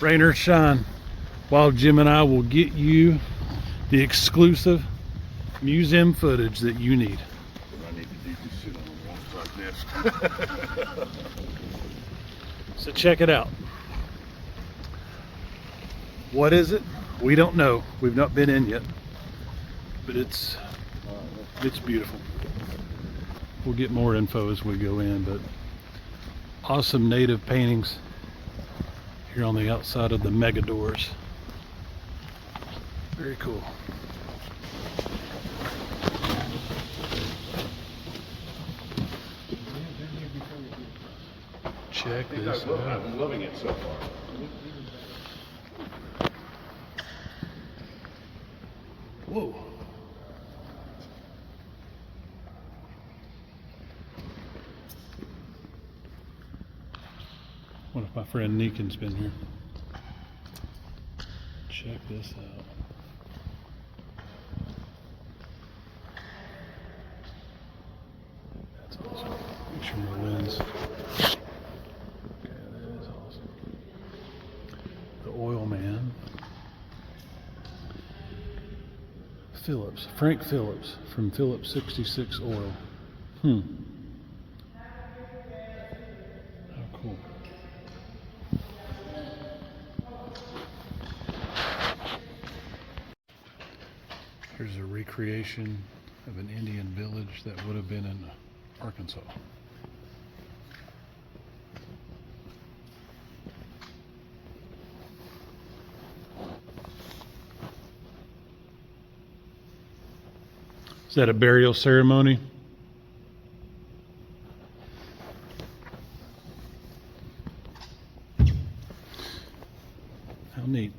Rain or shine, Wild Jim and I will get you the exclusive museum footage that you need. I need to do this shit on walks like this. So check it out. What is it? We don't know. We've not been in yet, but it's beautiful. We'll get more info as we go in, but awesome native paintings here on the outside of the mega doors. Very cool. Check this out. I'm loving it so far. Whoa. What if my friend Neekin's been here? Check this out. That's awesome. Make sure my lens. Okay, that is awesome. The oil man. Phillips, Frank Phillips from Phillips 66 Oil. How cool. Here's a recreation of an Indian village that would have been in Arkansas. Is that a burial ceremony? How neat.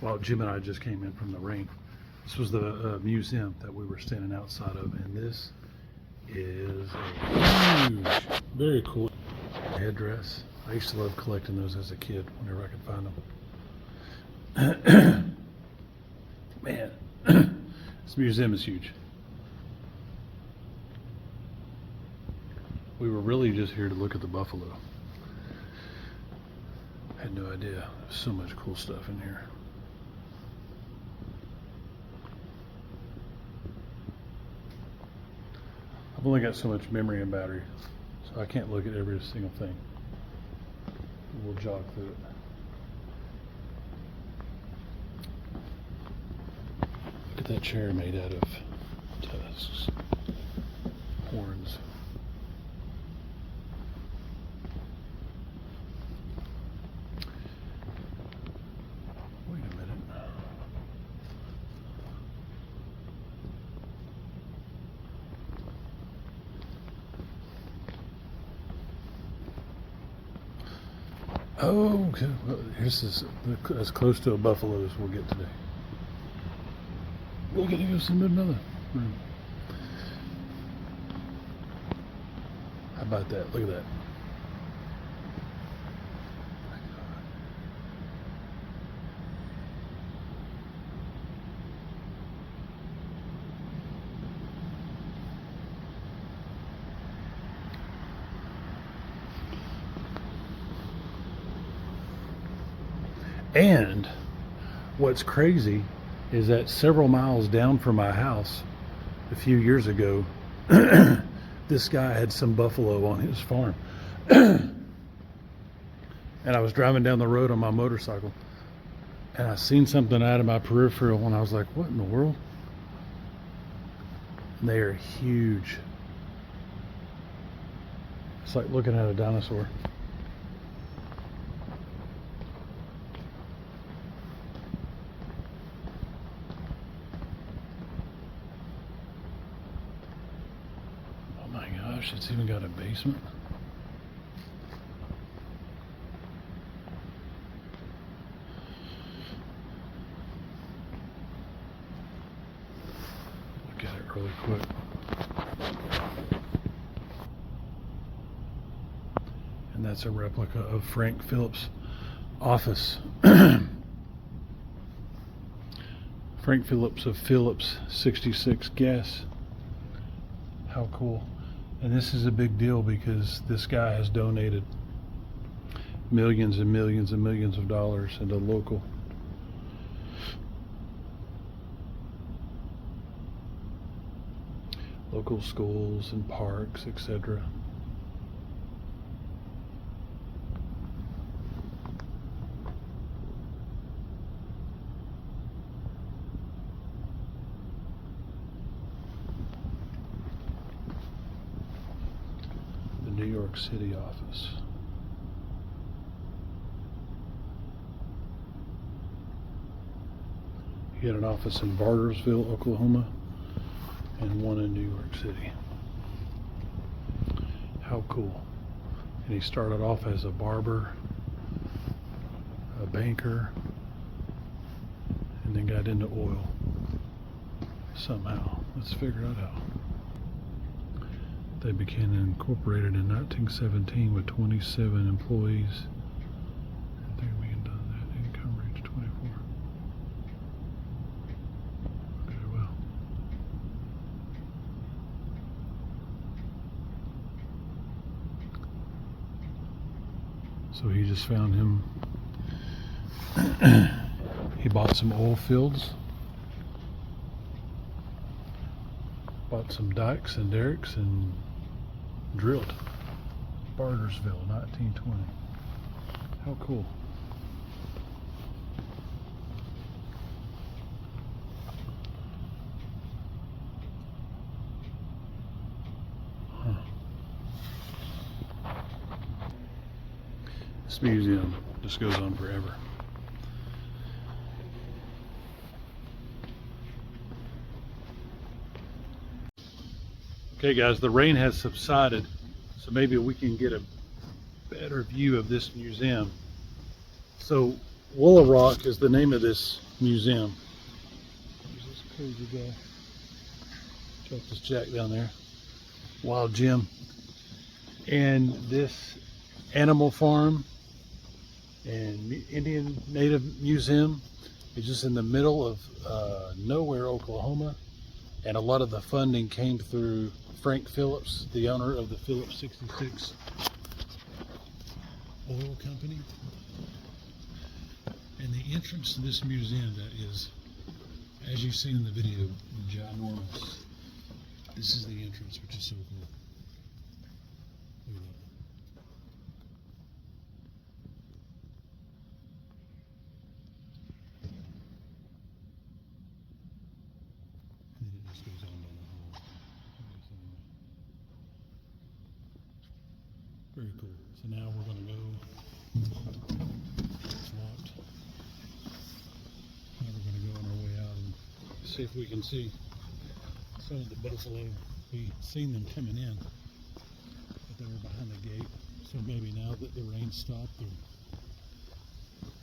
Well, Jim and I just came in from the rain. This was the museum that we were standing outside of, and this is a huge, very cool headdress. I used to love collecting those as a kid whenever I could find them. Man. This museum is huge. We were really just here to look at the buffalo. I had no idea. There's so much cool stuff in here. I've only got so much memory and battery, so I can't look at every single thing. We'll jog through it. Look at that chair made out of tusks, horns. Wait a minute. Oh, okay. Well, here's this, as close to a buffalo as we'll get today. We're gonna go see another room. How about that? Look at that. And what's crazy is that several miles down from my house a few years ago, this guy had some buffalo on his farm. And I was driving down the road on my motorcycle, and I seen something out of my peripheral, and I was like, what in the world? And they are huge. It's like looking at a dinosaur. It's even got a basement. Look at it really quick. And that's a replica of Frank Phillips' office. Frank Phillips of Phillips 66 Gas. How cool. And this is a big deal because this guy has donated millions and millions and millions of dollars into local schools and parks, etc. The New York City office. He had an office in Bartersville, Oklahoma, and one in New York City. How cool. And he started off as a barber, a banker, and then got into oil somehow. Let's figure it out. They became incorporated in 1917 with 27 employees. I think we can do that. Income reached 24. Okay, well. So he just found him. He bought some oil fields, bought some dikes and derricks, and drilled. Bartersville, 1920. How cool. This museum just goes on forever. Okay guys, the rain has subsided, so maybe we can get a better view of this museum. So Woolaroc is the name of this museum. There's this crazy guy. Check this jack down there. Wild Jim. And this animal farm and Indian Native Museum is just in the middle of nowhere, Oklahoma. And a lot of the funding came through Frank Phillips, the owner of the Phillips 66 oil company. And the entrance to this museum that is, as you've seen in the video, ginormous. This is the entrance, which is so cool. Look at that. And then it just goes on down the hall. Very cool. So now we're going to go. It's locked. Now we're going to go on our way out and see if we can see some of the buffalo. We've seen them coming in, but they were behind the gate. So maybe now that the rain stopped, they're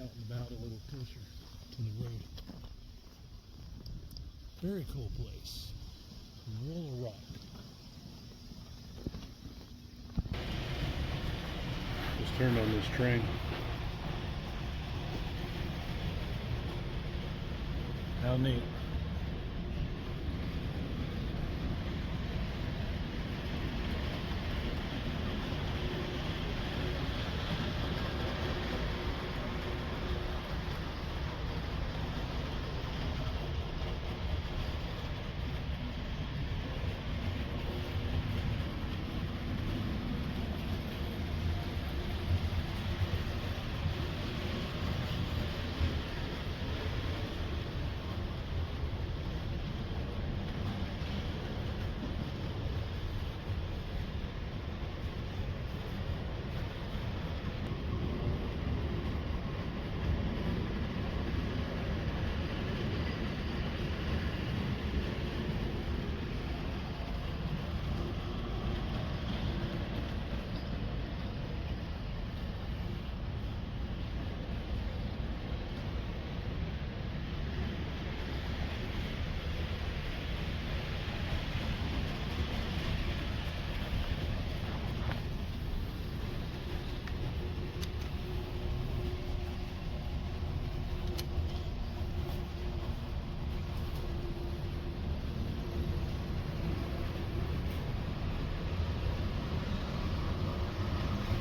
out and about a little closer to the road. Very cool place. Woolaroc. Just turned on this train. How neat.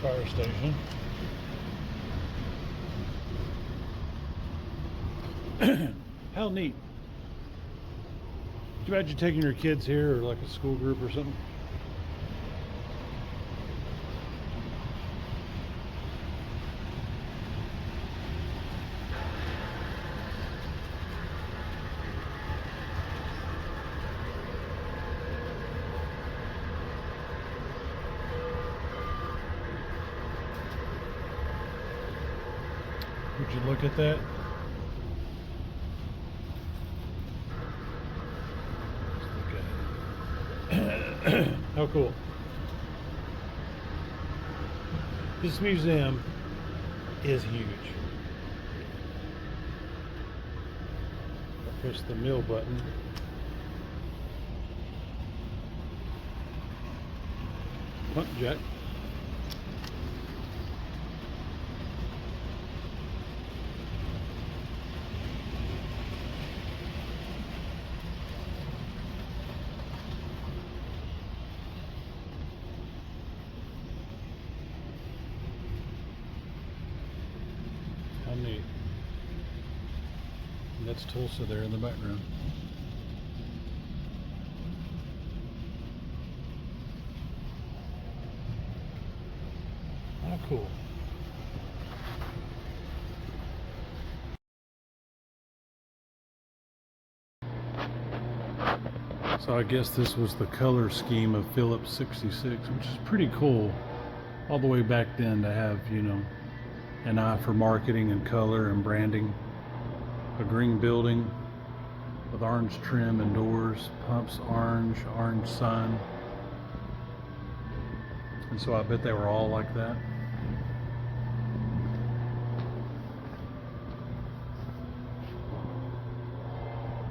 Fire station. How neat. Could you imagine taking your kids here or like a school group or something? Would you look at that? How cool. This museum is huge. Push the mill button. Pump jack. How neat. And that's Tulsa there in the background. How cool. So I guess this was the color scheme of Phillips 66, which is pretty cool. All the way back then to have, you know, an eye for marketing and color and branding. A green building with orange trim and doors, pumps orange, orange sign. And so I bet they were all like that.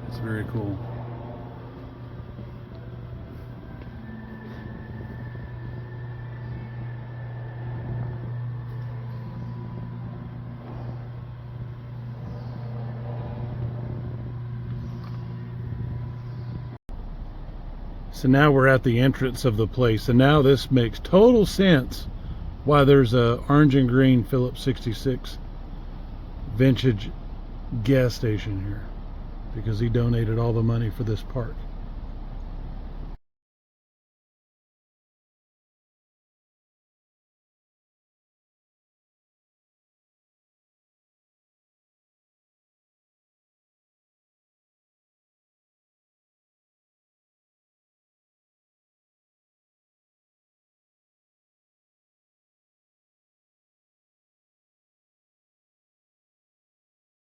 It's very cool. So now we're at the entrance of the place, and now this makes total sense why there's a orange and green Phillips 66 vintage gas station here, because he donated all the money for this park.